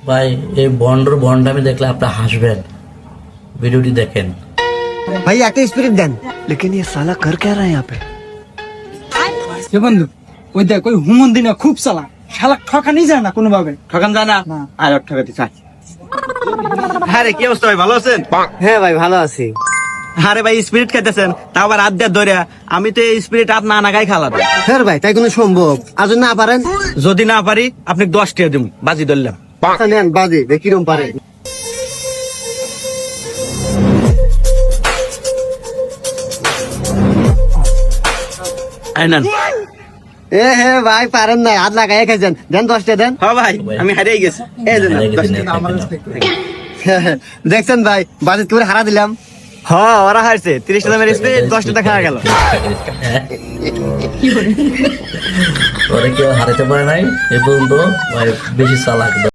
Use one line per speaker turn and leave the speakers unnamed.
ভাই এই বন্ডামি দেখলে আপনি হাসবেন, ভিডিওটি দেখেন।
ভাই একটা স্পিরিট দেন।
लेकिन ये साला कर क्या रहा है यहाँ पे?
এ বন্ধু, ওই দেখ ওই হুমন্দি না খুব চালা, শালা ঠকানি যায় না কোনোভাবে।
ঠকান জানা
না।
আর ঠকাতে চাই। আরে কি অবস্থা ভাই, ভালো আছেন?
হ্যাঁ ভাই ভালো আছি।
আরে ভাই স্পিরিট খাইতেছেন, তা আবার আদ্যার ধরে। আমি তো এই স্পিরিট আর না নাগাই খালাম।
হ্যাঁ ভাই তাই কোনো সম্ভব? আজ না পারেন
যদি না পারি আপনি 10 টাকা দিন, বাজি ধরলাম।
আচ্ছা, নেন বাজে কিরম পারে।
এই নেন।
এ হে ভাই পারেন না, হাত লাগাই খাইছেন, দেন 10টা দেন।
হ্যাঁ ভাই আমি হারিয়ে গেছি। এই যে নেন, 10 টাকা।
দেখছেন ভাই বাজেট করে হারা দিলাম।
হ্যাঁ ওরা হারছে, 30 দামের স্পিরিট 10 টাকা খাওয়া গেল।
ওরা কেউ হারাতে পারে নাই এ পর্যন্ত, ভাই বেশি চালাক।